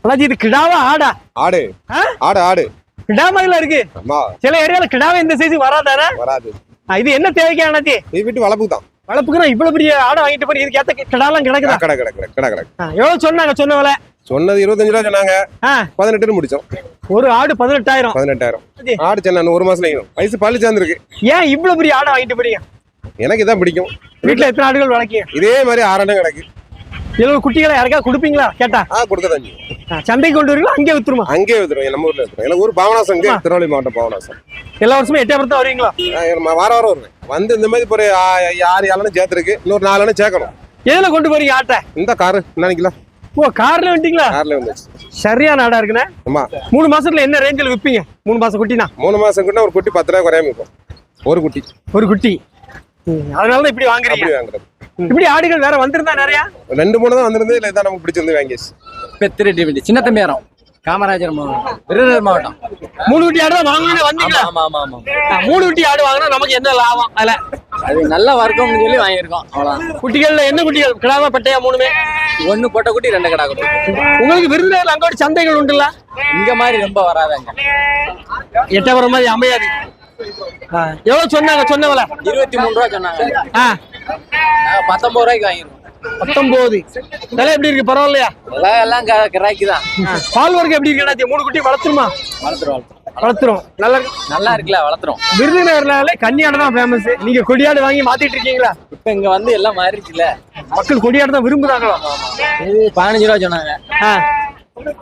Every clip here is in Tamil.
அண்ணாச்சி இது கிடாவா ஆடா? ஆடு. ஆடு ஆடு கிடா மாதிரில இருக்கு. சில ஏரியால கிடாவை இந்த சைஸ் வராதானே? வராது. இது என்ன தேவைக்கு அண்ணாச்சி? இது வீட்டு வளர்ப்புக்கு தான். வளர்ப்புக்கு நான் இவ்வளவு பெரிய ஆடை வாங்கிட்டு போய் இதுக்கு ஏத்த கிடாலாம் கிடக்குதா? கிடக்கு. எவ்வளவு சொன்னாங்க? சொன்ன விலை சொன்னது 25 ரூபா சொன்னாங்க. 18 முடிச்சோம். ஒரு ஆடு 18,000. 18,000 ஆடு சென்ன 1 மாசம் வயசு பள்ளி சேர்ந்துருக்கு. ஏன் இவ்வளவு பெரிய ஆடை வாங்கிட்டு போறீங்க? எனக்கு இதான் பிடிக்கும். வீட்டுல எத்தனை ஆடுகள் வளர்க்கீங்க? இதே மாதிரி 6 ஆடு கிடக்கு. இதுல குட்டிகளை யாருக்கா கொடுப்பீங்களா கேட்டா? கொடுக்கதான். சந்தைக்கு கொண்டு வரீங்களா அங்கே வித்துருமா? அங்கே வித்துருவோம். நம்ம ஊர்ல வித்துருவோம். எல்லாம் ஊர் பாவனாசம், திருநெல்வேலி மாவட்டம் பாவனாசம். எல்லா வருஷமும் எட்டயபுரம் தான் வருவீங்களா? வாரம் வருவேன். வந்து இந்த மாதிரி ஒரு 6 ஆளுன்னு சேர்த்துருக்கு. இன்னொரு 4 ஆளு சேர்க்கணும். எதுல கொண்டு போறீங்க ஆட்டை? இந்த காரு நினைக்கலாம். ஓ, கார்ல வந்துட்டீங்களா? கார்ல வந்துச்சு. சரியான ஆடா இருக்குண்ணே. ஆமா. 3 மாசத்துல என்ன ரேஞ்சில் விப்பீங்க? 3 மாசம் குட்டினா? 3 மாசம் குட்டினா ஒரு குட்டி 10 ரூபாய் குறையாம இருக்கும். ஒரு குட்டி. அதனாலதான் இப்படி வாங்குறீங்க. இப்படி ஆடுகள் வேற வந்திருந்தா நிறைய? 2-3 தான் வந்திருந்து. இல்ல இதான் நமக்கு பிடிச்சிருந்து வாங்கிச்சு. சின்ன தம்பியாரம், காமராஜர் விருதுநகர் மாவட்டம். 3 குட்டி ஆடு தான் வாங்கணும்னு வந்தீங்களா? ஆமா. 3 குட்டி ஆடு வாங்கினா நமக்கு என்ன லாபம்? அதுல அது நல்ல வர்க்கம்னு சொல்லி வாங்கியிருக்கோம். அவ்வளவுதான். குட்டிகள்ல என்ன குட்டிகள்? கிடாவா பட்டையா? 3மே. 1 பொட்டை குட்டி 2 கடா குட்டி. உங்களுக்கு விருதுநகர்ல அங்க ஒரு சந்தைகள் உண்டுல்ல? இங்க மாதிரி ரொம்ப வராதாங்க. எட்டயபுரம் மாதிரி அமையாது. எவ்வளவு சொன்னாங்க? சொன்ன விலை 23 ரூபா சொன்னாங்க. 19 ரூபாய்க்கு வாங்கிருக்கோம். 19. விலை எப்படி இருக்கு? பரவாயில்லையா? எல்லாம் கிராக்கி தான். பால் வர்க்கம் எப்படி இருக்கு? 3 குட்டி வளர்த்துருமா? வளர்த்துரும். நல்லா இருக்குல்ல? வளர்த்துறோம். விருதுநகர்னாலே கன்னியாடு தான் ஃபேமஸ். நீங்க கொடியாடு வாங்கி மாத்திட்டு இருக்கீங்களா? இப்ப இங்க வந்து எல்லாம் மாறிடுச்சுல. மக்கள் கொடியாடு தான் விரும்புறாங்களோ? இது 15 ரூபா சொன்னாங்க.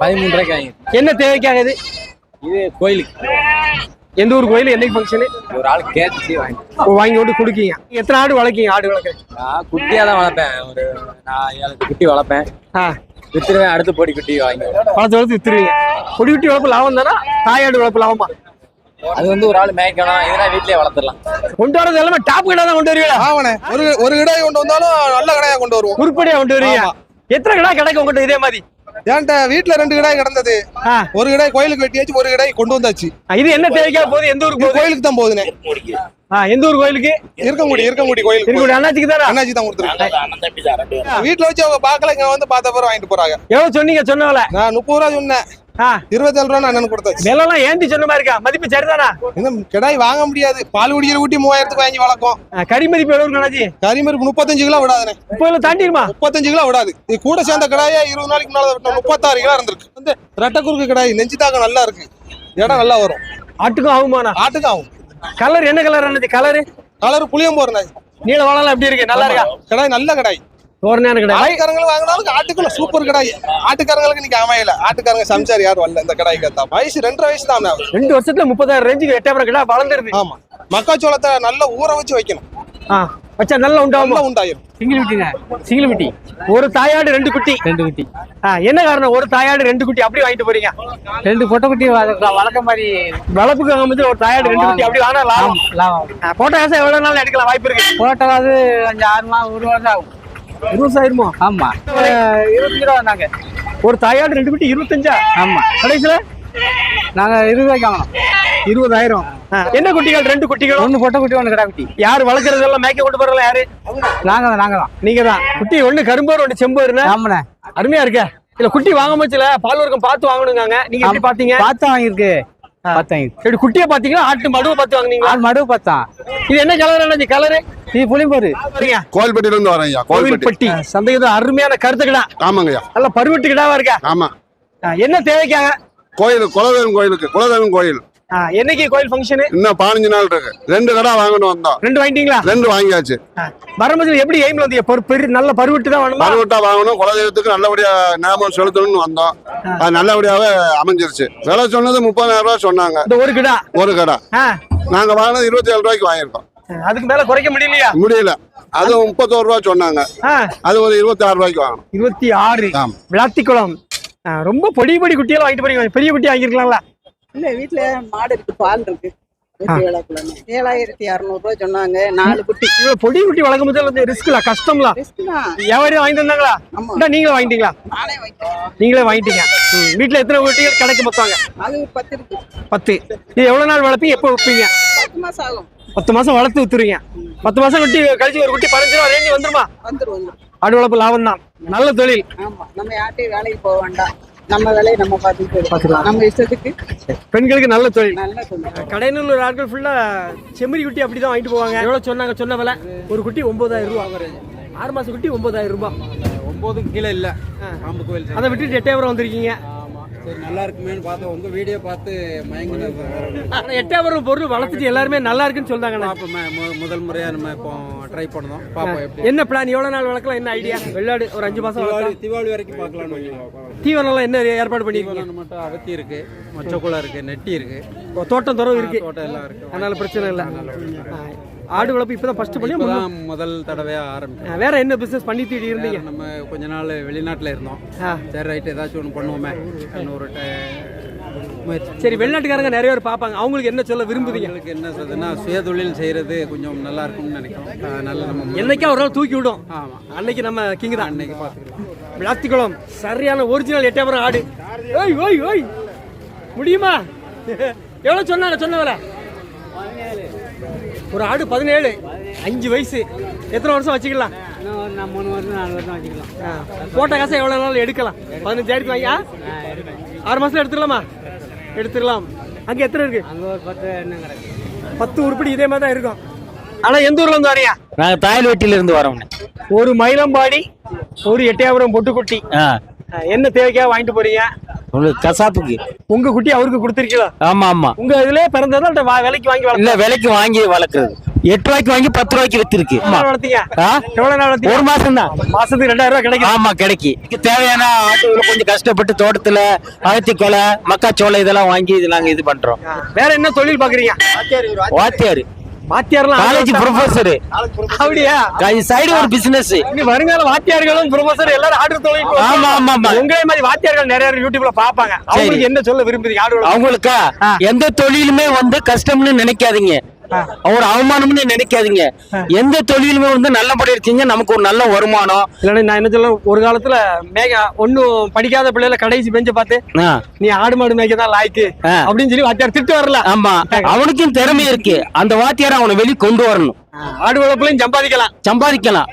13 ரூபாய்க்கு வாங்கிருக்கோம். என்ன தேவைக்காக இது? இது கோயிலுக்கு. எந்த ஊர் கோயில்? என்னைக்கு ஃபங்க்ஷனு? ஒரு ஆள் கேட்டு வாங்கி கொண்டு கொடுக்கீங்க. எத்தனை ஆடு வளர்க்கீங்க? ஆடு வளர்க்க குட்டியா தான் வளர்ப்பேன். ஒரு 4-7 குட்டி வளர்ப்பேன். வித்துருவேன். அடுத்து பொடி குட்டி வாங்கி வளர்த்து வித்துருவீங்க. பொடி குட்டி வளர்ப்பு லாபம் தானா? தாயாடு வளர்ப்பு லாபமா? அது வந்து ஒரு ஆள் மேய்க்கணும். இதெல்லாம் வீட்லயே வளர்த்துடலாம். கொண்டு வரது எல்லாமே டாப் கடை தான் கொண்டு வருவீங்களா? ஆமாண்ணே. ஒரு கடாய் கொண்டு வந்தாலும் நல்ல கடையா கொண்டு வருவோம். உருப்படியா கொண்டு வருவீங்க. எத்தனை கடை கிடைக்கும் உங்கள்கிட்ட இதே மாதிரி? ஏன்ட்ட வீட்டுல 2 கடாய் கிடந்தது. ஒரு கடாய் கோயிலுக்கு வெட்டியாச்சு. ஒரு கடாய் கொண்டு வந்தாச்சு. இது என்ன தேவைக்கா போகுது? எந்த ஊருக்கு? கோயிலுக்கு தான் போகுதுண்ணே. எந்த ஊர் கோயிலுக்கு? இருக்கங்குடி கோயிலுக்கு. அண்ணாச்சிக்கு தான். அண்ணாச்சி தான் கொடுத்துருக்காங்க. வீட்டுல வச்சு அவங்க பாக்கல. இங்க வந்து பார்த்த பிறகு வாங்கிட்டு போறாங்க. எவ்வளவு சொன்னீங்க? சொன்னவல நான் 30 ரூபா சொன்னேன். 27 ரூபா அண்ணன் கொடுத்தாச்சு. விலைலாம் ஏண்டி சொன்ன மாதிரி இருக்கா? மதிப்பு சரிதானா? இந்த கிடாய் வாங்க முடியாது. பால் குடிக்கிற ஊட்டி 3000க்கு வாங்கி வளர்க்கும். கறி மதிப்பு எவ்வளவு அண்ணாச்சி? கறி மதிப்பு 35 கிலோ விடாதுண்ணே. 30 தாண்டிடுமா? 35 கிலோ விடாது. இது கூட சேர்ந்த கடாயே 20 நாளைக்கு முன்னால 36 கிலோ இருந்திருக்கு. வந்து ரெட்டை குறுக்கு கடாய். நெஞ்சு தாக்கம் நல்லா இருக்கு. இடம் நல்லா வரும். ஆட்டுக்கும் ஆகுமாண்ணா? ஆட்டுக்கும் ஆகும். கலர் என்ன கலர் அண்ணாச்சி? கலர் புளியம்போர். நீல வளம் எப்படி இருக்கு? நல்லா இருக்கா? கடாய் நல்ல கடாய். தோரணையான கடாய். ஆட்டுக்காரங்களுக்கு வாங்கினாலும் ஆட்டுக்குள்ள சூப்பர் கடாய். ஆட்டுக்காரங்களுக்கு இன்னைக்கு அமையல. ஆட்டுக்காரங்க சமைச்சார் யாரும் வரல இந்த கடாய்க்கு. ஏத்தா வயசு 2.5 வயசு தான். 2 வருஷத்துல 30,000 ரேஞ்சுக்கு எட்டயபுரம் கடை வளர்ந்துருது. ஆமா. மக்காச்சோளத்தை நல்லா ஊற வச்சு வைக்கணும். வச்சா நல்லா உண்டாயிரும். சிங்கிள் குட்டி. ஒரு தாயாடு 2 குட்டி. என்ன காரணம்? ஒரு தாயாடு 2 குட்டி அப்படி வாங்கிட்டு போறீங்க? 2 பொட்டை குட்டி வளர்க்க மாதிரி. வளர்ப்புக்கு வாங்கும்போது ஒரு தாயாடு 2 குட்டி அப்படி வாங்கினா லாபம். போட்டோ காசு எவ்வளவு நாள் எடுக்கலாம் வாய்ப்பு இருக்கு? போட்டோ அது 5-6 மாதம் 1 வருஷம் ஆகும். 20 ஆயிருமோ? ஆமா. 25 ரூபா நாங்க. ஒரு தாயாடு 2 குட்டி 25. ஆமா. கடைசியில நாங்க 20 ரூபாய்க்கு வாங்கணும். 20,000. என்ன குட்டிகள்? 2 குட்டிகள். 1 பொட்டை குட்டி 1 கடா குட்டி. யாரு வளர்க்கறது? எல்லாம் மேய்க்க கொண்டு போறல யாரு? நாங்க தான். நீங்க தான். குட்டி 1 கரும்போர் 1 செம்போர்னு. ஆமாண்ணே. அருமையா இருக்க. இல்ல குட்டி வாங்க முச்சுல பால் வர்க்கம் பார்த்து வாங்கணுங்க. நீங்க எப்படி பாத்தீங்க? பார்த்து வாங்கிருக்கு. எப்படி குட்டியை பாத்தீங்களா? ஆட்டு மடுவை பார்த்து வாங்குனீங்களா? மடுவை பார்த்தா. இது என்ன கலர் அண்ணாச்சி? கலரு இது புளியம்போரு. கோயில்பட்டியில இருந்து வரேன் ஐயா. கோயில்பட்டி சந்தைக்கு அருமையான கருத்து கிடா. ஆமாங்க ஐயா. நல்ல பருவட்டு கிடாவா இருக்கா? ஆமா. என்ன தேவைக்காக? குலதெய்வம் கோயில். என்னைக்கு கோயில் ஃபங்க்ஷன்? இன்னும் 15 நாள் இருக்கு. 2 கடை வாங்கணும் வந்தோம். 2 வாங்கிட்டீங்களா? 2 வாங்கியாச்சு. வரும்போது எப்படி எய்ம்ல வந்தீங்க? நல்ல பருவட்டு தான் வேணுமா? பருவட்டா வாங்கணும். குலதெய்வத்துக்கு நல்லபடியா ஞாபகம் செலுத்தணும்னு வந்தோம். அது நல்லபடியாவே அமைஞ்சிருச்சு. விலை சொன்னது 30,000 ரூபாய் சொன்னாங்க. ஒரு கடை. நாங்க வாங்கினது 27 ரூபாய்க்கு வாங்கியிருக்கோம். அதுக்கு மேல குறைக்க முடியலையா? முடியல. அது 31 ரூபாய் சொன்னாங்க. அது ஒரு 26 ரூபாய்க்கு வாங்கணும். 26. விளாத்திக்குளம். ரொம்ப பொடி குட்டியெல்லாம் வாங்கிட்டு போறீங்க. பெரிய குட்டி வாங்கிருக்கலாம்ல? இல்ல வீட்டுல மாடு இருக்கு, பால் இருக்கு. 7,600 ரூபாய் சொன்னாங்க. 4 குட்டி. பொடி குட்டி வளர்க்கும் போது ரிஸ்க்ல கஷ்டம்ல. வியாபாரியும் வாங்கிட்டு வந்தாங்களா? நீங்களும் வாங்கிட்டீங்களா? நீங்களே வாங்கிட்டீங்க. வீட்டுல எத்தனை குட்டிகள் கிடைக்க மொத்தம்? அது 10 இருக்கு. 10. இது எவ்வளவு நாள் வளர்ப்பீங்க? எப்போ விற்பீங்க? 10 மாசம் ஆகும். 10 மாசம் வளர்த்து வித்துருவீங்க. 10 மாசம் குட்டி கழிச்சு ஒரு குட்டி 15 ரூபா ரேஞ்சு வந்துருமா? வந்துரும். ஆடு வளர்ப்பு லாபம் தான். நல்ல தொழில். ஆமா. நம்ம யார்ட்டையும் வேலைக்கு போக வேண்டாம். நம்ம வேலையை நம்ம பார்த்துக்கலாம். நம்ம இஷ்டத்துக்கு பெண்களுக்கு நல்ல தொழில். நல்லா சொல்லுங்க. கடையில் உள்ள ஆட்கள் ஃபுல்லா செம்மறி குட்டி அப்படிதான் வாங்கிட்டு போவாங்க. எவ்வளவு சொன்னாங்க? சொன்ன விலை ஒரு குட்டி 9000 ரூபாய். 6 மாசம் குட்டி 9000 ரூபாய். 9 கீழே இல்ல பாம்பு கோயில். அதை விட்டுட்டு 8000 வந்திருக்கீங்க. சரி நல்லா இருக்குமேன்னு பார்த்தோம், உங்க வீடியோ பார்த்து மயங்கினது. ஆனா 8000 பொருள் வளர்த்துட்டு எல்லாருமே நல்லா இருக்குன்னு சொல்றாங்க. முதல் முறையா நம்ம இப்போ ட்ரை பண்ணோம், பாப்போம் எப்படி. என்ன பிளான்? எவ்வளவு நாள் வளர்க்கலாம்? என்ன ஐடியா? வெள்ளாடு ஒரு 5 மாசம் வளர்க்கலாம். தீபாவளி வரைக்கும் பார்க்கலாம்னு. தீவனம் எல்லாம் என்ன ஏற்பாடு பண்ணிருக்கீங்க? மட்டும் அவத்தி இருக்கு, மொச்சக்குளம் இருக்கு, நெட்டி இருக்கு, தோட்டம் துறவு இருக்கு. தோட்டம் எல்லாம் இருக்கு, அதனால பிரச்சனை இல்லை. ஆடு வளர்ப்பு இப்பதான் ஃபர்ஸ்ட் பண்ணி முதல் தடவையா ஆரம்பிச்சோம். வேற என்ன பிசினஸ் பண்ணிட்டு இருந்தீங்க? நம்ம கொஞ்ச நாள் வெளிநாட்டுல இருந்தோம். சரி ரைட், ஏதாச்சும் ஒன்று பண்ணுவோமே ஒரு முயற்சி. சரி, வெளிநாட்டுக்காரங்க நிறைய பேர் பார்ப்பாங்க, அவங்களுக்கு என்ன சொல்ல விரும்புறீங்க? அவங்களுக்கு என்ன சொல்றதுன்னா, சுய தொழில் செய்யறது கொஞ்சம் நல்லா இருக்கும்னு நினைக்கிறோம். அதனால நம்ம என்னைக்கா ஒரு நாள் தூக்கி விடும். ஆமா, அன்னைக்கு நம்ம கிங் தான். அன்னைக்கு பார்த்துக்கலாம். விளாத்திக்குளம் சரியான ஒரிஜினல் 8000 ஆடு. ஓய் ஓய் ஓய், முடியுமா? எவ்வளவு சொன்னாங்க? சொன்னவர ஒரு ஆடு 17, 5 வயசு. எத்தனை வருஷம் வச்சுக்கலாம்? 3 வருஷம் 4 வருஷம் வச்சுக்கலாம். போட்ட காசை எவ்வளவு நாள் எடுக்கலாம்? 15,000 வாங்கி 6 மாசத்துல எடுத்துடலாமா? எடுத்துடலாம். அங்க எத்தனை இருக்கு? அங்க ஒரு 10 என்ன கிடக்கு. 10 உருப்படி இதே மாதிரி தான் இருக்கும். ஆனா எந்த ஊர்ல இருந்து வரையா? நாங்க தாயல்வெட்டில இருந்து வரோம். ஒரு மயிலம்பாடி, ஒரு 8000 பொட்டுக்குட்டி. என்ன தேவைக்காக வாங்கிட்டு போறீங்க? உங்களுக்கு கசாப்புக்கு. உங்க குட்டி அவருக்கு கொடுத்துருக்கீங்களா? ஆமா ஆமா. உங்க இதுலயே பிறந்ததா விலைக்கு வாங்கி இல்ல, விலைக்கு வாங்கி வளர்க்குறது. 8 ரூபாய்க்கு வாங்கி 10 ரூபாய்க்கு வித்திருக்கு. வளர்த்தீங்க? எவ்வளவு நாள் வளர்த்தீங்க? ஒரு மாசம் தான். மாசத்துக்கு 2000 ரூபாய் கிடைக்கும். ஆமா கிடைக்கும். தேவையான ஆட்டுகளை கொஞ்சம் கஷ்டப்பட்டு தோட்டத்துல அகத்திக்கொலை, மக்காச்சோளை இதெல்லாம் வாங்கி இது நாங்க இது பண்றோம். வேற என்ன தொழில் பாக்குறீங்க? வாத்தியாரு, வாத்தியார்லாம் காலேஜ் ப்ரொஃபசர். அப்படியா? சைடு ஒரு பிசினஸ். வருங்கால வாத்தியார்களும் ப்ரொஃபசர் எல்லாரும் ஆடு தொழில். ஆமா ஆமா ஆமா. உங்களே மாதிரி வாத்தியார்கள் நிறைய யூடியூப்ல பாப்பாங்க. அவங்களுக்கு என்ன சொல்ல விரும்புறீங்க? ஆடு அவங்களுக்கா எந்த தொழிலுமே நினைக்காதீங்க, ஒரு அவமானம்னு நினைக்காதீங்க. எந்த தொழிலுமே நல்லபடியா இருக்கீங்க, நமக்கு ஒரு நல்ல வருமானம். இல்லன்னா நான் என்ன சொல்ல, ஒரு காலத்துல ஒன்னும் படிக்காத பிள்ளைல கடைசி பெஞ்ச பார்த்து நீ ஆடு மாடு மேய்க்க தான் லாய்க்கு அப்படின்னு சொல்லி வாத்தியார் திட்டு வரல. ஆமா, அவனுக்கும் திறமை இருக்கு. அந்த வாத்தியார அவனை வெளியே கொண்டு வரணும். ஆடு வளர்ப்புலையும் சம்பாதிக்கலாம்.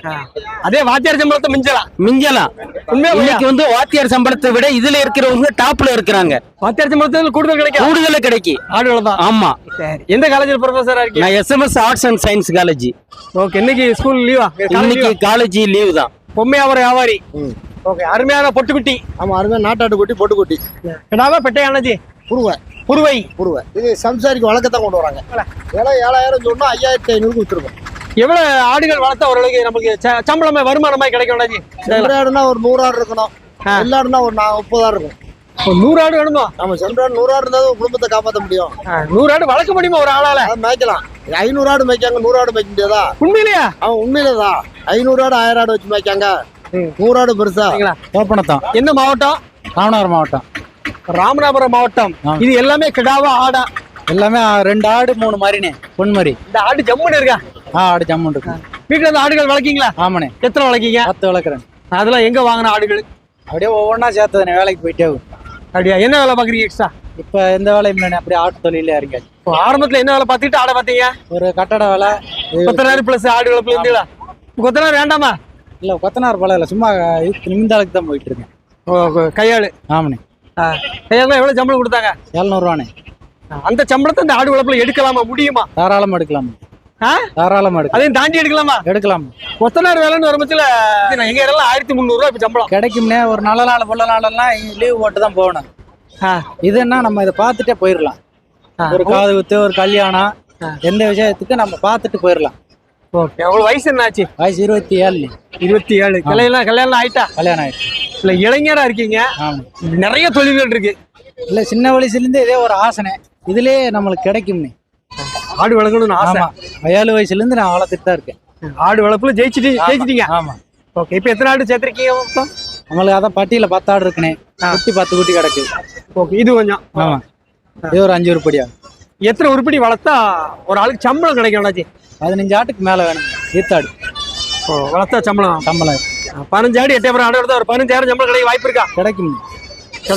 அதே வாத்தியார் சம்பளத்தை மிஞ்சலாம். இன்னைக்கு வாத்தியார் சம்பளத்தை விட இதுல இருக்கிறவங்க டாப்ல இருக்கிறாங்க. வாத்தியார் சம்பளத்துல கூடுதல் கிடைக்கும் ஆடு வளர்ப்பா. ஆமா. எந்த காலேஜ்ல ப்ரொஃபஸரா இருக்கீங்க? நான் SMS arts and science college. Okay. இன்னைக்கு ஸ்கூல் லீவா? இன்னைக்கு காலேஜ் லீவு தான். வியாபாரி. ஓகே. அருமையான பொட்டுக்குட்டி. ஆமா, அருமையான நாட்டாட்டு குட்டி, பொட்டுக்குட்டி. கிடாவா பெட்டையானது? புருவை. இது சம்சாரிக்கு வழக்கத்தான் கொண்டு வராங்க. விலை 7000 சொன்னா 5500 வித்துருக்கோம். எவ்வளவு ஆடுகள் வளர்த்தா ஓரளவுக்கு நமக்கு சம்பளமா வருமானமா கிடைக்கும்? ஆடுனா ஒரு 100 ஆடு இருக்கணும். எல்லாருன்னா ஒரு 30 ஆடு இருக்கும். 100 ஆடு வேணுமா? நம்ம சென்றாடு 100 ஆடு இருந்தா குடும்பத்தை காப்பாற்ற முடியும். 100 ஆடு வளர்க்க முடியுமா ஒரு ஆளால? மேய்க்கலாம். 500 ஆடு மேய்க்காங்க, 100 ஆடு மேய்க்க முடியாதா? உண்மையிலேயா? அவன் உண்மையிலேதான். 500 ஆடு 1000 ஆடு வச்சு மேய்க்காங்க. 100 ஆடு பெருசா. தோப்பனத்தான். என்ன மாவட்டம்? ராமநாதபுரம் மாவட்டம். இது எல்லாமே கிடாவா ஆடா? எல்லாமே 2 ஆடு 3 மாதிரினே பொன்மாரி. இந்த ஆடு ஜம்முன்னு இருக்கா? ஆடு ஜம்முன்னு இருக்கு. வீட்டுல இருந்து ஆடுகள் வளர்க்கீங்களா? ஆமாண்ணே. எத்தனை வளர்க்கீங்க? 10 வளர்க்குறேன். அதெல்லாம் எங்க வாங்கின ஆடுகள்? அப்படியே ஒவ்வொன்றா சேர்த்ததுண்ணே, வேலைக்கு போயிட்டே ஆகும். அப்படியா? என்ன வேலை பாக்குறீங்க எக்ஸ்ட்ரா? இப்ப எந்த வேலையும் இல்லைண்ணே, அப்படியே ஆட்டு தொழிலே இருக்காது. ஆரம்பத்துல என்ன வேலை பார்த்துட்டு ஆடை பார்த்தீங்க? ஒரு கட்டட வேலை. கொத்தனார் பிளஸ் ஆடு வளர்ப்புல இருந்தீங்களா? கொத்தனார் வேண்டாமா? இல்ல, கொத்தனார் பழம் இல்ல, சும்மா நிமிந்தாளுக்கு தான் போயிட்டு இருக்கேன். கையாளு. ஆமாண்ணே. கையாளு எவ்வளவு சம்பளம் கொடுத்தாங்க? 700 ரூபாண்ணே. அந்த சம்பளத்தை இந்த ஆடு வளர்ப்புல எடுக்கலாமா? முடியுமா? தாராளமா எடுக்கலாம். தாராளமா எடுக்கலாம். அதையும் தாண்டி எடுக்கலாம். கொத்தனார் வேலைன்னு வரும்பத்துல எங்க இடம்லாம் 1300 ரூபாய் சம்பளம் கிடைக்கும்னே. ஒரு நல்ல நாள் புள்ள நாளெல்லாம் லீவ் போட்டு தான் போகணும். இதுன்னா நம்ம இதை பார்த்துட்டே போயிடலாம். ஒரு காது குத்து, ஒரு கல்யாணம், எந்த விஷயத்துக்கு நம்ம பார்த்துட்டு போயிடலாம். ஓகே. உங்களுக்கு வயசு என்ன ஆச்சு? வயசு 27. 27. கல்யாணம் ஆயிட்டா? கல்யாணம் ஆயிடுச்சு. இல்ல, இளைஞரா இருக்கீங்க. நிறைய தொழில்கள் இருக்கு. இல்ல, சின்ன வயசுலேருந்து இதே ஒரு ஆசனை, இதுலயே நம்மளுக்கு கிடைக்கும்னு. ஆடு வளர்க்கணும்னு ஆசை. 7 வயசுல இருந்து நான் வளர்த்துட்டு தான் இருக்கேன். ஆடு வளர்ப்புல ஜெயிச்சிட்டீங்க. ஆமா. ஓகே. இப்ப எத்தனை ஆடு சேர்த்திருக்கீங்க மொத்தம்? நம்மளுக்கு அதான் பட்டியல 10 ஆடு இருக்குனே. குட்டி 10 குட்டி கிடக்கு. ஓகே. இது கொஞ்சம். ஆமா. இது ஒரு 5 உருப்படியா. எத்தனை உருப்படி வளர்த்தா ஒரு ஆளுக்கு சம்பளம் கிடைக்கும்? 15 ஆட்டுக்கு மேல வேணும். ஈத்தாடு வளர்த்தா சம்பளம் 15 ஆடு 8000 ஆடு வளர்த்தா ஒரு 15000 சம்பளம் கிடைக்க வாய்ப்பு இருக்கா? கிடைக்கும்.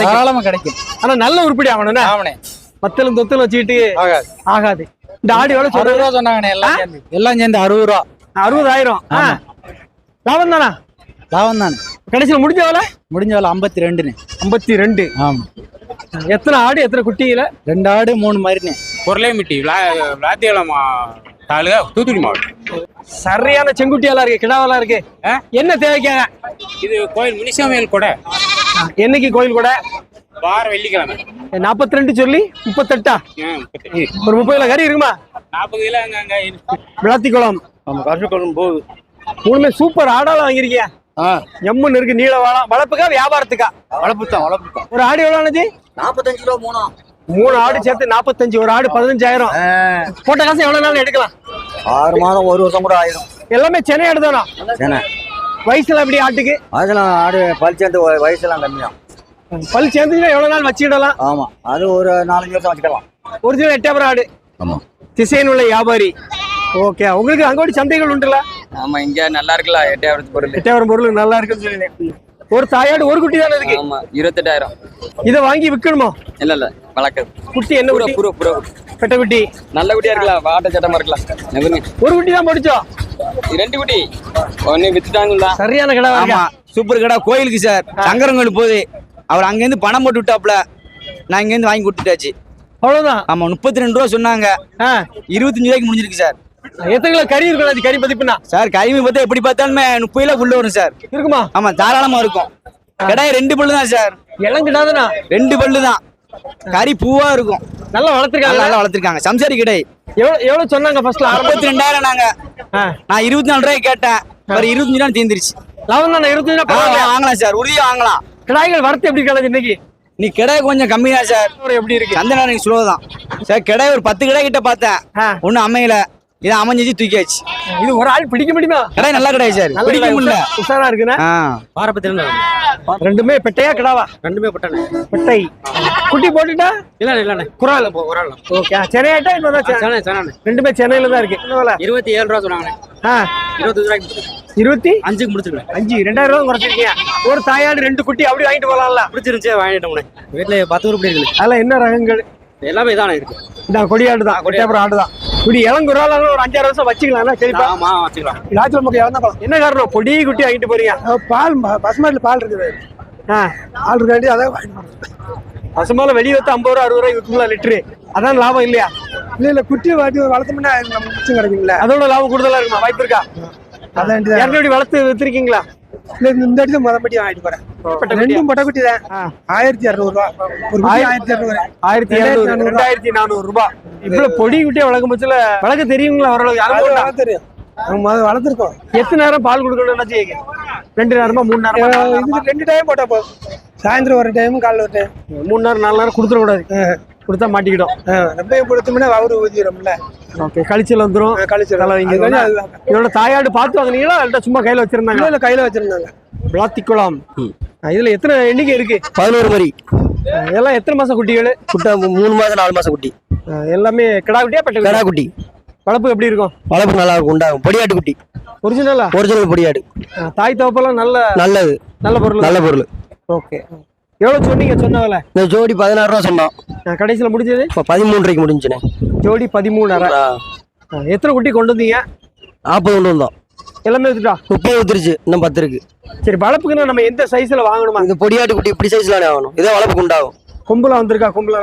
தாராளமா கிடைக்கும். ஆனா நல்ல உருப்படி ஆகணும். ஆமாண்ணே. 10 தொத்தல் வச்சுக்கிட்டு ஆகாது. இந்த ஆடு எவ்வளவு 60 ரூபா சொன்னாங்கண்ணே. எல்லாம் சேர்ந்து 60 ரூபா. 60,000. லாபம் தானா? லாபம் தானே. கடைசியில் முடிஞ்ச வேலை முடிஞ்ச வேலை 52ண்ணே. 52. ஆமா. எத்தனை ஆடு எத்தனை குட்டியில? 2 ஆடு 3 மாதிரிண்ணே. பொருளைமிட்டி விளாத்தியலம் தாலுகா தூத்துக்குடி மாவட்டம். சரியான செங்குட்டியெல்லாம் இருக்கு, கிடாவெல்லாம் இருக்கு. என்ன தேவைக்காக? இது கோயில் முனிசாமியல் கூட. என்னைக்கு கோயில் கூட? வார வெள்ளிக்கிழமை. 42 சொல்லி 38. ஒரு 30 கிலோ கறி இருக்குமா? 40 கிலோ அங்க விளாத்திக்குளம். ஆமா, கருஷக்குளம் போகுது. மூணுமே சூப்பர் ஆடாலாம் வாங்கிருக்கியா? எம்முன்னு இருக்கு, நீள வாழம். வளர்ப்புக்கா வியாபாரத்துக்கா? வளர்ப்பு தான். ஒரு ஆடு எவ்வளவு ஆனது? 45 கிலோ 3 ஆடு சேர்த்து 45. ஒரு ஆடு 15,000. போட்ட காசு எவ்வளவு நாள் எடுக்கலாம்? 6 மாதம் 1 வருஷம் கூட ஆயிடும். எல்லாமே சென்னை ஆடு தானா? வயசுல எப்படி ஆட்டுக்கு? அதெல்லாம் ஆடு பல் சேர்ந்து வயசுலாம் கம்மியா. பல் சேர்ந்துச்சுன்னா எவ்வளவு நாள் வச்சுக்கிடலாம்? ஆமா, அது ஒரு 4-5 வருஷம் வச்சுக்கலாம். ஒரிஜினல் எட்டயபுரம் ஆடு. ஆமா. திசையன் உள்ள வியாபாரி. ஓகே, உங்களுக்கு அங்கோடி சந்தைகள் உண்டுல? ஆமா, இங்க நல்லா இருக்குல்ல எட்டயபுரத்து பொருள். எட்டயபுரம் பொருள் நல்லா இருக்குன்னு சொல்லுங்க. ஒரு தாயாடு ஒரு குட்டி தானே இருக்கு? ஆமா, 28,000. இதை வாங்கி விற்கணுமா? இல்ல வளர்க்குது. குட்டி என்ன குட்டி? புரோ பெட்ட குட்டி. நல்ல குட்டியா இருக்கலாம், வாட்ட சட்டமா இருக்கலாம். ஒரு குட்டி தான் முடிச்சோம். 2 குட்டி ஒன்னு வித்துட்டாங்களா? சரியான கடை. ஆமா, சூப்பர் கடை. கோயிலுக்கு சார் சங்கரங்கோயில் போகுது. அவர் அங்கேருந்து பணம் போட்டு விட்டாப்ல, நான் இங்கேருந்து வாங்கி கொடுத்துட்டாச்சு. அவ்வளவுதான். ஆமா, 32 ரூபா சொன்னாங்க. 25 ரூபாய்க்கு முடிஞ்சிருக்கு சார். எத்தனை கிலோ கறி இருக்கும்? கறி பதிப்புனா சார் கறிமை பார்த்தா எப்படி பார்த்தாலுமே 30 கிலோ உள்ள வரும் சார். இருக்குமா? ஆமா, தாராளமா இருக்கும். கடாய் 2 பல்லு தான் சார். இளம் கிடாதுனா 2 பல்லு தான். கறி பூவா இருக்கும். நல்லா வளர்த்துருக்காங்க. நல்லா வளர்த்துருக்காங்க. சம்சாரி கடை. எவ்வளவு சொன்னாங்க ஃபர்ஸ்ட்ல? 62,000 நாங்க. நான் 24 ரூபாய்க்கு கேட்டேன். ஒரு 25 ரூபா தீர்ந்துருச்சு. லாபம் தானே? 25 வாங்கலாம் சார், உறுதியா வாங்கலாம். கிடாய்கள் வரத்து எப்படி கிடக்கு இன்னைக்கு? நீ கடை கொஞ்சம் கம்மி தான் சார். எப்படி இருக்கு? சந்தை நேரம் ஸ்லோ தான் சார். கடை ஒரு 10 கடை கிட்ட பார்த்தேன், ஒன்னும் அமையல. இதை அமைஞ்சிச்சு, தூக்கியாச்சு. இது ஒரு ஆள் பிடிக்க முடியுமா? கடை நல்ல கடை சார், பிடிக்க முடியல. உஷாரா இருக்குண்ணா. பாரபத்தியம். ரெண்டுமே பெட்டையா கிடாவா? ரெண்டுமே பட்டானே. பெட்டை. குட்டி போட்டுட்டா? இல்ல குறால. ஓகே, சென்னை ஆட்டா? ரெண்டுமே சென்னையில தான் இருக்கு. 27 ரூபா சொன்னாங்க. 25 ரூபாய்க்கு 25 முடிச்சிருக்கேன். 2000 ரூபா குறைச்சிருக்கீங்க. ஒரு தாயாடு 2 குட்டி அப்படி வாங்கிட்டு போகலாம்ல? பிடிச்சிருந்துச்சு, வாங்கிட்டோம். வீட்டுல 10 உருப்படி இருக்கு. அதெல்லாம் என்ன ரகங்கள்? எல்லாமே இதானே இருக்கு. இந்த கொடியாடு தான், கொடியாபுரம் ஆடு தான். குடி இளங்குறால ஒரு 5-6 வருஷம் வச்சுக்கலாம். சரிப்பா, ஆமா வச்சுக்கலாம். ராஜ்ல மக்கள் இறந்தா என்ன காரணம்? பொடி குட்டி வாங்கிட்டு போறீங்க? பால் பசுமாட்டுல பால் இருக்குது. ஆள் இருக்காண்டி அதான் பசுமால வெளியே வச்சு 50 ரூபா 60 ரூபாய் விற்குங்களா லிட்டரு? அதான் லாபம் இல்லையா? இல்ல குட்டி வாட்டி வளர்த்தோம்னா நம்ம மிச்சம் கிடைக்குங்களா? அதோட லாபம் கூடுதலா இருக்குமா? வாய்ப்பு இருக்கா? அதான் எப்படி வளர்த்து வித்துருக்கீங்களா? இந்த இடத்துல முதப்பட்டி வாங்கிட்டு போறேன். ரெண்டும் பொட்டை குட்டி தான். 1200 ரூபா. ஒரு 1200. 2400 ரூபாய். இவ்வளவு பொடி குட்டியா வளர்க்கும் பட்சத்துல வளர்க்க தெரியுங்களா? ஓரளவுக்கு யாரும் தெரியும். வளர்த்துருக்கோம். எத்தனை நேரம் பால் கொடுக்கணும்? 2 நேரமா 3 நேரமா? இது 2 டைம் போட்டா போதும். சாயந்தரம் ஒரு டைம், காலைல ஒரு டைம். 3 நேரம் 4 நேரம் கொடுத்துட கூடாது. கொடுத்தா மாட்டிக்கிடும். ரொம்ப கொடுத்தோம்னா அவரு ஊதிடும்ல. ஓகே, கழிச்சல் வந்துடும். இதோட தாயாடு பார்த்து வாங்கினீங்களா இல்ல சும்மா கையில வச்சிருந்தாங்க? இல்ல கையில வச்சிருந்தாங்க. விளாத்திக்குளம். இதுல எத்தனை எண்ணிக்கை இருக்கு? 11 மரி. எல்லாம் எத்தனை மாசம் குட்டிகள்? 3 மாசம் 4 மாசம் குட்டி. எல்லாமே கிடா குட்டியா பெட்ட? கிடா குட்டி. வளர்ப்பு எப்படி இருக்கும்? வளர்ப்பு நல்லா இருக்கும், உண்டாகும். பொடியாட்டு குட்டி. ஒரிஜினல் பொடியாடு. தாய் தவப்பெல்லாம் நல்லது. நல்ல பொருள். ஓகே, எவ்வளவு சொன்னீங்க? சொன்னவல இந்த ஜோடி 16 ரூபா சொன்னோம். கடைசியில முடிஞ்சது 13 ரூபாய்க்கு முடிஞ்சுனே. ஜோடி 13,500. எத்தனை குட்டி கொண்டு வந்தீங்க? 40 கொண்டு வந்தோம். எல்லாமே வித்துட்டா? 30 வித்துருச்சு, இன்னும் 10 இருக்கு. சரி, வளர்ப்புக்குன்னா நம்ம எந்த சைஸ்ல வாங்கணுமா? இந்த பொடியாட்டு குட்டி இப்படி சைஸ்ல வாங்கணும். இதே வளர்ப்புக்கு உண்டாகும். கொம்புல வந்திருக்கா? கொம்புல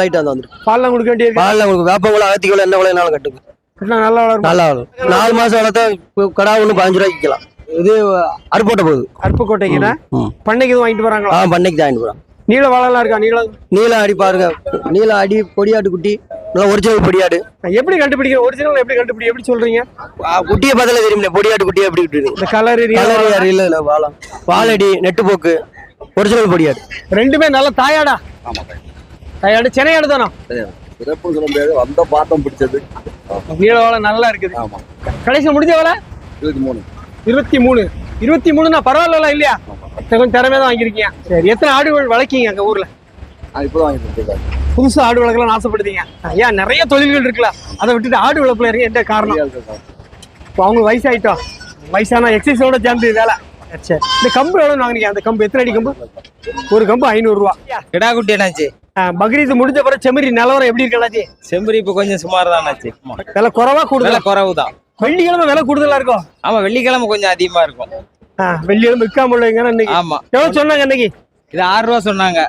லைட்டா வந்துருக்கு. பால்லாம் கொடுக்க வேண்டியது. பால்லாம் கொடுக்கும். வேப்பங்குளம் அகத்திக்குள்ள என்ன விலைனாலும் கட்டுக்கு. நல்லா வளரும். 4 மாசம் வளர்த்தா கடா ஒன்று 15 ரூபாய்க்கு விற்கலாம். இது அருப்போட்டை போகுது. அருப்புக்கோட்டைக்குன்னா பண்ணைக்கு எதுவும் வாங்கிட்டு போறாங்களா? பண்ணைக்கு தான் வாங்கிட்டு போறாங்க. நீல வாழலாம் இருக்கா? நீல அடி பாருங்க. நீல அடி பொடியாட்டு குட்டி, நல்லா ஒரிஜினல் பொடியாடு. எப்படி கண்டுபிடிக்க? ஒரிஜினல் எப்படி சொல்றீங்க? குட்டியை பார்த்தாலே தெரியும் பொடியாட்டு குட்டியை எப்படி விட்டுருது. இந்த கலர் இல்ல வாழம் வாழடி நெட்டு போக்கு ஒரிஜினல் பொடியாடு. ரெண்டுமே நல்ல தாயாடா? தாயாடு சென்னையாடு தானா? சிறப்பு சொல்ல முடியாது. வந்த பாத்தம் பிடிச்சது. நீல வாழை நல்லா இருக்குது. கடைசியில் முடிஞ்ச வேலை 23. பரவாயில்ல இல்லையா? கொஞ்சம் திறமையா தான் வாங்கிருக்கீங்க. சரி, எத்தனை ஆடுகள் வளர்க்கீங்க அங்க ஊர்ல? இப்பதான் வாங்கி புதுசா ஆடு வளர்க்கலாம் ஆசைப்படுறீங்க? ஏன் நிறைய தொழில்கள் இருக்குல்ல, அதை விட்டுட்டு ஆடு வளர்ப்புல இருக்க என்ன காரணம்? இப்போ அவங்க வயசாயிட்டோம், வயசான எக்ஸசைஸோட சேர்ந்து வேலை. சரி, இந்த கம்பு எவ்வளவு வாங்குறீங்க? அந்த கம்பு எத்தனை அடி கம்பு? ஒரு கம்பு 500 ரூபா. கிடா குட்டி என்னாச்சு? பக்ரீத் முடிஞ்ச பிறகு செம்மறி நிலவரம் எப்படி இருக்கலாச்சு? செம்மறி இப்ப கொஞ்சம் சுமார் தான். விலை குறைவா? கூடுதலா? குறைவு தான். வெள்ளிக்கிழமை விலை கூடுதலா இருக்கும். ஆமா, வெள்ளிக்கிழமை கொஞ்சம் அதிகமா இருக்கும். வெள்ளி எலும்பு விற்காம உள்ளவங்க இன்னைக்கு ஆமா. எவ்வளவு சொன்னாங்க இன்னைக்கு? இது 6 ரூபா சொன்னாங்க,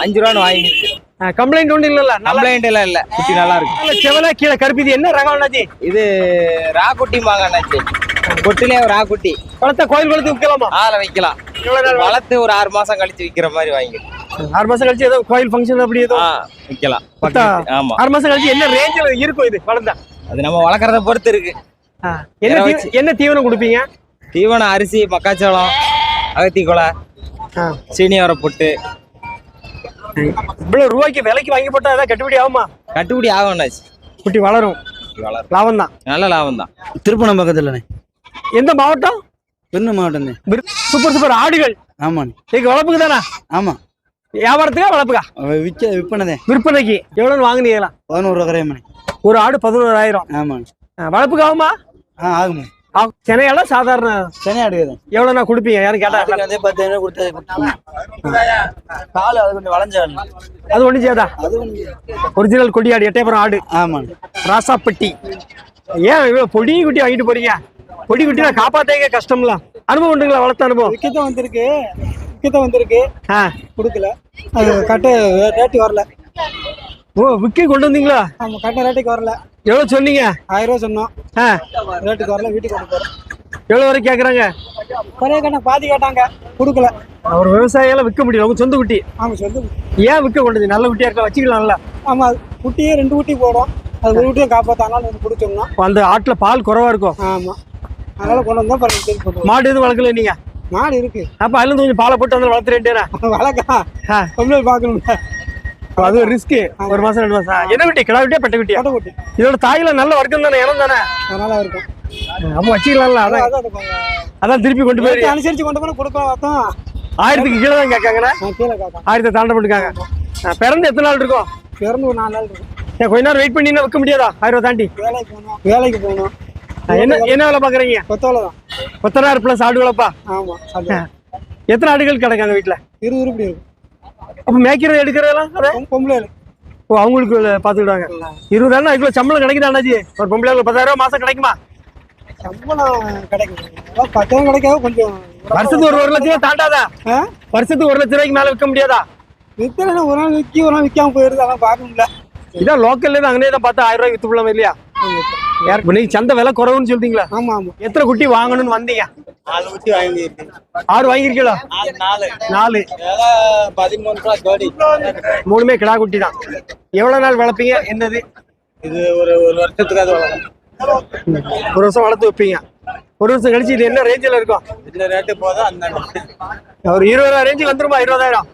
5 ரூபான்னு வாங்கிருக்கு. கம்ப்ளைண்ட் ஒன்றும் இல்லல்ல? கம்ப்ளைண்ட் எல்லாம் இல்ல, குட்டி நல்லா இருக்கு. செவல கீழே கருப்பிது என்ன ரகம் அண்ணாச்சி? இது ராக்குட்டி மாங்கண்ணாச்சு, கொட்டிலே ஒரு ராக்குட்டி. வளர்த்தா கோயில் வளர்த்து விற்கலாமா? வைக்கலாம். வளர்த்து ஒரு 6 மாசம் கழிச்சு விக்கிற மாதிரி வாங்கி 6 மாசம் கழிச்சு ஏதோ கோயில் ஃபங்க்ஷன் அப்படி ஏதோ விக்கலாம். ஆமா, 6 மாசம் கழிச்சு என்ன ரேஞ்சில் இருக்கும் இது வளர்ந்தா? அது நம்ம வளர்க்கறத பொறுத்து இருக்கு. என்ன தீவனம் கொடுப்பீங்க? தீவனம் அரிசி, மக்காச்சோளம், அகத்தி கொலை, சீனியவரை புட்டு. இவ்வளவு ரூபாய்க்கு விலைக்கு வாங்கி போட்டா ஏதாவது கட்டுப்படி ஆகுமா? கட்டுப்படி ஆகும்னாச்சு. குட்டி வளரும், லாபம் தான், நல்ல லாபம் தான். திருப்பணம் பக்கத்துல. எந்த மாவட்டம்? விருது மாவட்டம். சூப்பர் சூப்பர் ஆடுகள். ஆமாண்ணே. நீங்க வளர்ப்புக்கு தானே? ஆமா. வியாபாரத்துக்கா வளர்ப்புக்கா? விற்பனதே. விற்பனைக்கு எவ்வளவு வாங்குனீங்களா? 11 ரூபா கரையாமண்ணே. ஒரு ஆடு 11,000. ஆமாண்ணே. வளர்ப்புக்கு ஆகுமா? ஆகுமே. சென்னையெல்லாம் சாதாரண சென்னை ஆடுகிறது. எவ்வளவுண்ணா கொடுப்பீங்க? யாரும் கேட்டா? அதே 10,000 கொடுத்தது. கால் அது கொஞ்சம் வளைஞ்சாடு. அது ஒண்ணு செய்யாதா? ஒரிஜினல் கொடி ஆடு, எட்டயபுரம் ஆடு. ஆமாண்ணே. ராசாப்பட்டி. ஏன் இவ்வளவு பொடி குட்டி வாங்கிட்டு போறீங்க? பொடி குட்டி நான் காப்பாத்தேங்க கஷ்டம்ல. அனுபவம் உண்டுங்களா? வளர்த்த அனுபவம்? விக்கத்தான் வந்திருக்கு, கொடுக்கல. அது கட்ட ரேட்டு வரல. ஓ, விக்கி கொண்டு வந்தீங்களா? ஆமா, கட்ட ரேட்டுக்கு வரல. எவ்வளவு சொன்னீங்க? 1000 ரூபா சொன்னோம். ரேட்டுக்கு வரல, வீட்டுக்கு கொண்டு போறோம். எவ்வளவு வரைக்கும் கேக்குறாங்க? குறைய கண்ண பாதி கேட்டாங்க, கொடுக்கல. ஒரு விவசாயியெல்லாம் விற்க முடியல. உங்க சொந்த குட்டி? ஆமா, சொந்த. ஏன் விற்க கொண்டது? நல்ல குட்டியா இருக்க வச்சுக்கலாம்ல. ஆமா, குட்டியே 2 குட்டி போடும். அது ஒரு குட்டியை காப்பாத்தானாலும் பிடிச்சோம்னா அந்த ஆட்டுல பால் குறைவா இருக்கும். ஆமா, அதனால கொண்டு வந்தா. மாடு எதுவும் வளர்க்கல நீங்க? மாடு இருக்கு. அப்ப அதுல இருந்து கொஞ்சம் பாலை போட்டு வந்து வளர்த்துறேன். வளர்க்கா பொம்பளை பாக்கணும்ல, அது ரிஸ்க். 1 மாசம் 2 மாசம். என்ன குட்டி? கிடா குட்டியா பெட்ட குட்டியா? குட்டி. இதோட தாயில நல்ல வர்க்கம் தானே, இனம் தானே, அதனால இருக்கும். அப்ப வச்சுக்கலாம்ல. அதான் திருப்பி கொண்டு போய் அனுசரிச்சு கொண்டு போய் கொடுக்கலாம். 1000க்கு கீழே தான் கேட்காங்கண்ணா? கீழே கேட்காங்க. 1000 தாண்ட போட்டுருக்காங்க. பிறந்து எத்தனை நாள் இருக்கும்? பிறந்து ஒரு 4 நாள் இருக்கும். கொஞ்ச நேரம் வெயிட் பண்ணி வைக்க முடியாதா? 1000 தாண்டி வேலைக்கு போகணும். என்ன வேலை பாக்குறீங்க? கொத்தவலை தான். கொத்தனார் பிளஸ் ஆடு வளப்பா? ஆமா. எத்தனை ஆடுகள் கிடக்காங்க வீட்டுல? 20 இப்படி இருக்கும். அப்ப மேய்க்கிறது எடுக்கிறதெல்லாம் பொம்பளை? ஓ, அவங்களுக்கு பாத்துக்கிட்டாங்க. 20,000 அதுக்குள்ள சம்பளம் கிடைக்குதா அண்ணாச்சி? ஒரு பொம்பளை 10,000 ரூபாய் மாசம் கிடைக்குமா? சம்பளம் கிடைக்கும். 10,000 கிடைக்காது. கொஞ்சம் வருஷத்துக்கு 1 லட்சம் தாண்டாதா? வருஷத்துக்கு 1 லட்சம் ரூபாய்க்கு மேல விற்க முடியாதா? வித்தனா ஒரு நாள் விக்கி ஒரு நாள் விற்காம போயிருது. அதான் பார்க்கணும்ல. இதான் லோக்கல்ல தான் அங்கனே தான் பார்த்தா 1000 ரூபாய்க்கு வித்து போடலாம் இல்லையா? நீங்க சந்தை விலை குறைவுன்னு சொல்றீங்களா? ஆமா ஆமா. எத்தனை குட்டி வாங்கணும்னு வந்தீங்க? 4 குட்டி வாங்கியிருக்கேன். 6 வாங்கிருக்கீங்களா? 4. 13 ரூபா ஜோடி. 3மே கிடா குட்டி தான். எவ்வளவு நாள் வளர்ப்பீங்க? என்னது இது? ஒரு வருஷத்துக்காவது வளர்க்கணும். 1 வருஷம் வளர்த்து வைப்பீங்க. 1 வருஷம் கழிச்சு இது என்ன ரேஞ்சில் இருக்கும்? இந்த ரேட்டு போதும். அந்த ஒரு 20,000 ரேஞ்சுக்கு வந்துருமா? 20,000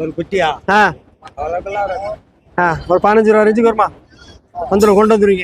ஒரு குட்டியா? ஒரு 15 ரூபா ரேஞ்சுக்கு வருமா? வந்துடும், கொண்டு வந்துருவீங்க.